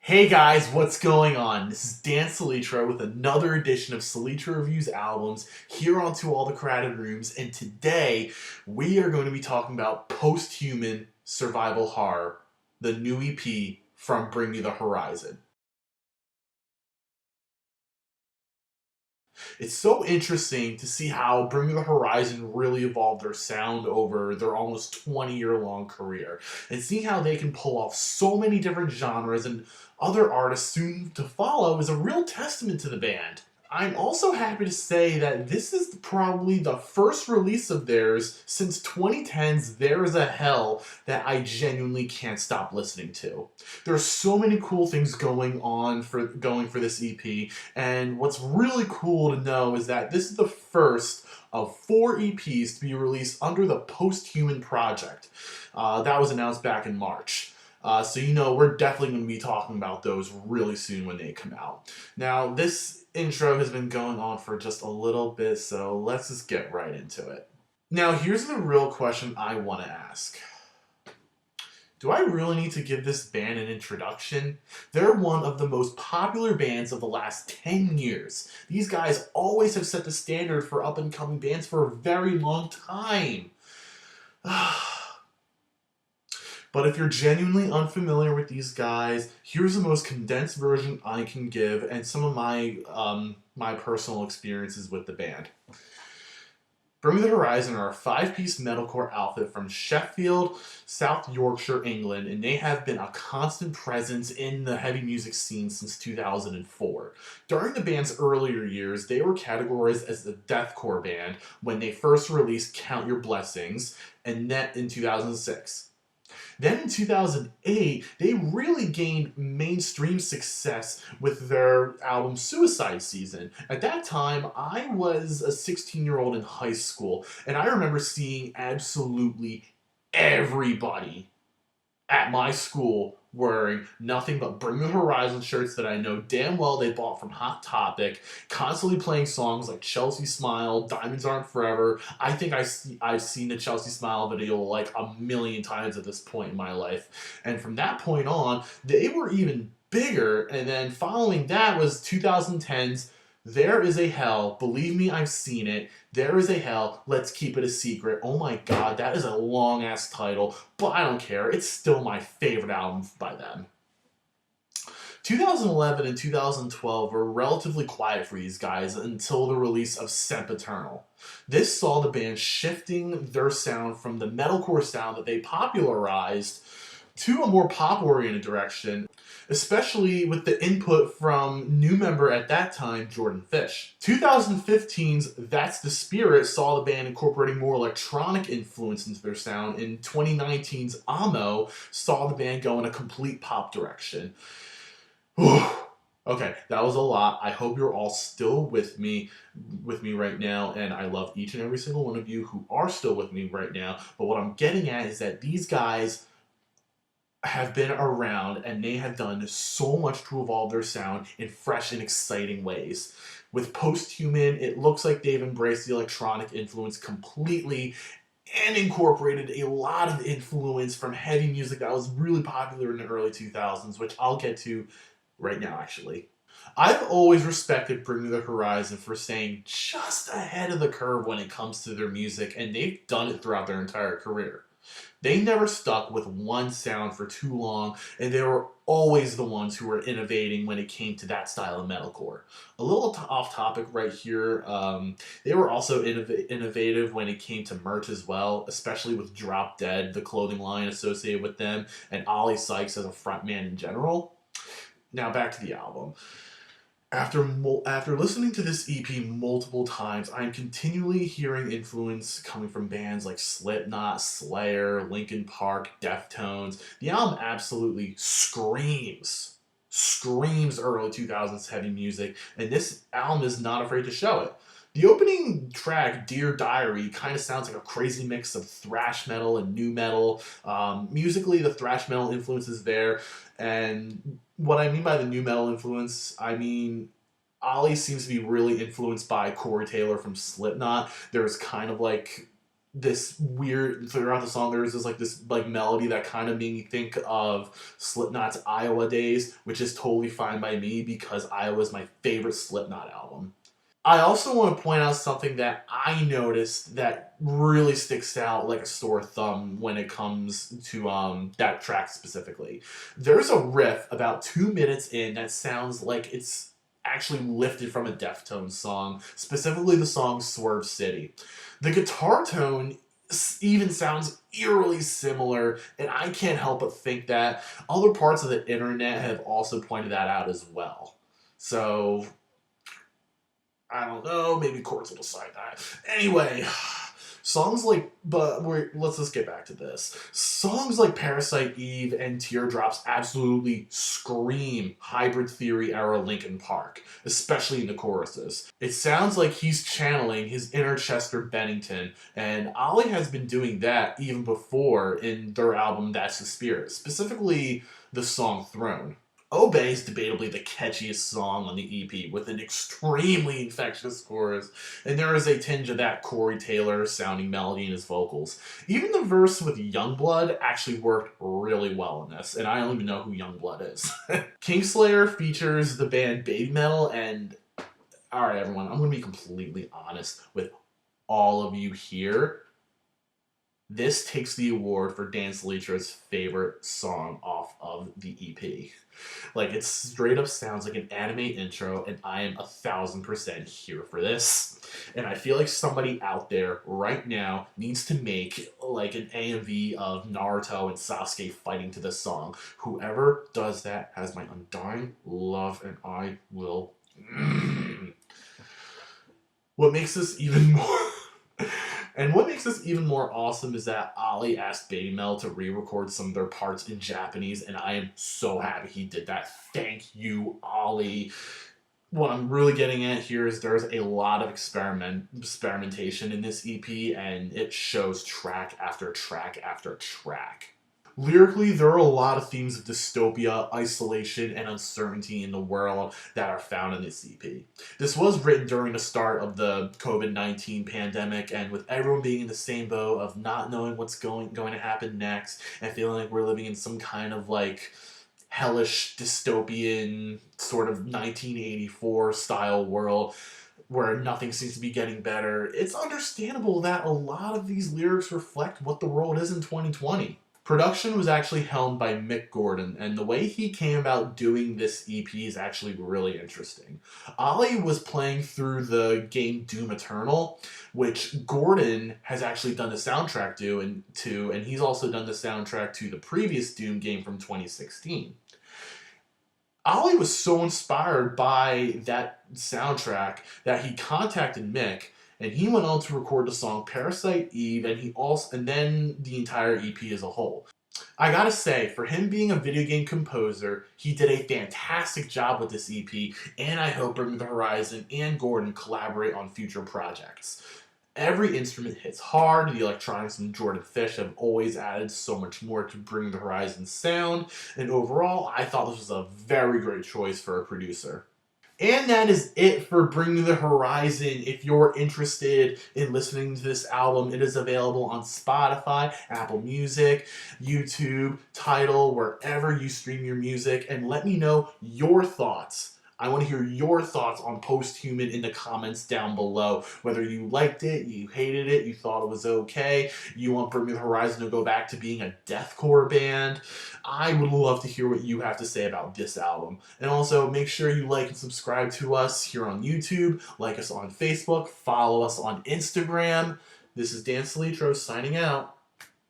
Hey guys, what's going on? This is Dan Solitro with another edition of Solitro Reviews Albums here on To All the Crowded Rooms, and today we are going to be talking about Post-Human Survival Horror, the new EP from Bring Me the Horizon. It's so interesting to see how Bring Me the Horizon really evolved their sound over their almost 20-year long career, and seeing how they can pull off so many different genres and other artists soon to follow is a real testament to the band. I'm also happy to say that this is probably the first release of theirs since 2010's There Is a Hell that I genuinely can't stop listening to. There's so many cool things going for this EP, and what's really cool to know is that this is the first of 4 EPs to be released under the Post-Human project. That was announced back in March. So we're definitely going to be talking about those really soon when they come out. Now, this intro has been going on for just a little bit, so let's just get right into it. Now, here's the real question I want to ask. Do I really need to give this band an introduction? They're one of the most popular bands of the last 10 years. These guys always have set the standard for up-and-coming bands for a very long time. But if you're genuinely unfamiliar with these guys, here's the most condensed version I can give and some of my personal experiences with the band. Bring Me the Horizon are a 5-piece metalcore outfit from Sheffield, South Yorkshire, England, and they have been a constant presence in the heavy music scene since 2004. During the band's earlier years, they were categorized as a deathcore band when they first released Count Your Blessings, and that in 2006. Then in 2008, they really gained mainstream success with their album Suicide Season. At that time, I was a 16-year-old in high school, and I remember seeing absolutely everybody at my school wearing nothing but Bring Me the Horizon shirts that I know damn well they bought from Hot Topic, constantly playing songs like Chelsea Smile, Diamonds Aren't Forever. I think I've seen the Chelsea Smile video like a million times at this point in my life. And from that point on, they were even bigger. And then following that was 2010's There Is a Hell. Believe me, I've seen it. There Is a Hell. Let's Keep It a Secret. Oh my god, that is a long ass title, but I don't care. It's still my favorite album by them. 2011 and 2012 were relatively quiet for these guys until the release of Sempiternal. This saw the band shifting their sound from the metalcore sound that they popularized to a more pop-oriented direction, especially with the input from new member at that time, Jordan Fish. 2015's That's the Spirit saw the band incorporating more electronic influence into their sound, and 2019's Amo saw the band go in a complete pop direction. Okay, that was a lot. I hope you're all still with me right now, and I love each and every single one of you who are still with me right now. But what I'm getting at is that these guys have been around and they have done so much to evolve their sound in fresh and exciting ways. With Post-Human, it looks like they've embraced the electronic influence completely and incorporated a lot of influence from heavy music that was really popular in the early 2000s, which I'll get to right now, actually. I've always respected Bring Me the Horizon for staying just ahead of the curve when it comes to their music, and they've done it throughout their entire career. They never stuck with one sound for too long, and they were always the ones who were innovating when it came to that style of metalcore. A little off topic right here, they were also innovative when it came to merch as well, especially with Drop Dead, the clothing line associated with them, and Ollie Sykes as a frontman in general. Now back to the album. After listening to this EP multiple times, I'm continually hearing influence coming from bands like Slipknot, Slayer, Linkin Park, Deftones. The album absolutely screams early 2000s heavy music, and this album is not afraid to show it. The opening track, Dear Diary, kind of sounds like a crazy mix of thrash metal and nu metal. Musically, the thrash metal influence is there, and what I mean by the nu metal influence, I mean Ollie seems to be really influenced by Corey Taylor from Slipknot. There's kind of like this weird, throughout the song there's this melody that kind of made me think of Slipknot's Iowa days, which is totally fine by me because Iowa is my favorite Slipknot album. I also want to point out something that I noticed that really sticks out like a sore thumb when it comes to that track specifically. There's a riff about 2 minutes in that sounds like it's actually lifted from a Deftones song, specifically the song Swerve City. The guitar tone even sounds eerily similar, and I can't help but think that other parts of the internet have also pointed that out as well. So I don't know. Maybe courts will decide that. Anyway, songs like, let's just get back to this. Songs like Parasite Eve and Teardrops absolutely scream Hybrid Theory era Linkin Park, especially in the choruses. It sounds like he's channeling his inner Chester Bennington, and Ollie has been doing that even before in their album That's the Spirit, specifically the song Throne. Obey is debatably the catchiest song on the EP, with an extremely infectious chorus, and there is a tinge of that Corey Taylor sounding melody in his vocals. Even the verse with Youngblood actually worked really well in this, and I don't even know who Youngblood is. Kingslayer features the band Baby Metal, and alright everyone, I'm going to be completely honest with all of you here. This takes the award for Dan Solitro's favorite song off of the EP. Like, it straight up sounds like an anime intro, and I am 1000% here for this. And I feel like somebody out there right now needs to make like an AMV of Naruto and Sasuke fighting to this song. Whoever does that has my undying love, and I will. What makes this even more. And what makes this even more awesome is that Ollie asked Baby Mel to re-record some of their parts in Japanese, and I am so happy he did that. Thank you, Ollie. What I'm really getting at here is there's a lot of experimentation in this EP, and it shows track after track after track. Lyrically, there are a lot of themes of dystopia, isolation, and uncertainty in the world that are found in this EP. This was written during the start of the COVID-19 pandemic, and with everyone being in the same boat of not knowing what's going to happen next, and feeling like we're living in some kind of like hellish dystopian sort of 1984 style world where nothing seems to be getting better, it's understandable that a lot of these lyrics reflect what the world is in 2020. Production was actually helmed by Mick Gordon, and the way he came about doing this EP is actually really interesting. Ollie was playing through the game Doom Eternal, which Gordon has actually done the soundtrack to, and he's also done the soundtrack to the previous Doom game from 2016. Ollie was so inspired by that soundtrack that he contacted Mick, and he went on to record the song Parasite Eve, and then the entire EP as a whole. I gotta say, for him being a video game composer, he did a fantastic job with this EP, and I hope Bring Me the Horizon and Gordon collaborate on future projects. Every instrument hits hard, the electronics from Jordan Fish have always added so much more to Bring the Horizon sound, and overall, I thought this was a very great choice for a producer. And that is it for Bring Me the Horizon. If you're interested in listening to this album, it is available on Spotify, Apple Music, YouTube, Tidal, wherever you stream your music. And let me know your thoughts. I want to hear your thoughts on Posthuman in the comments down below. Whether you liked it, you hated it, you thought it was okay, you want Bring Me the Horizon to go back to being a deathcore band. I would love to hear what you have to say about this album. And also, make sure you like and subscribe to us here on YouTube, like us on Facebook, follow us on Instagram. This is Dan Solitro signing out.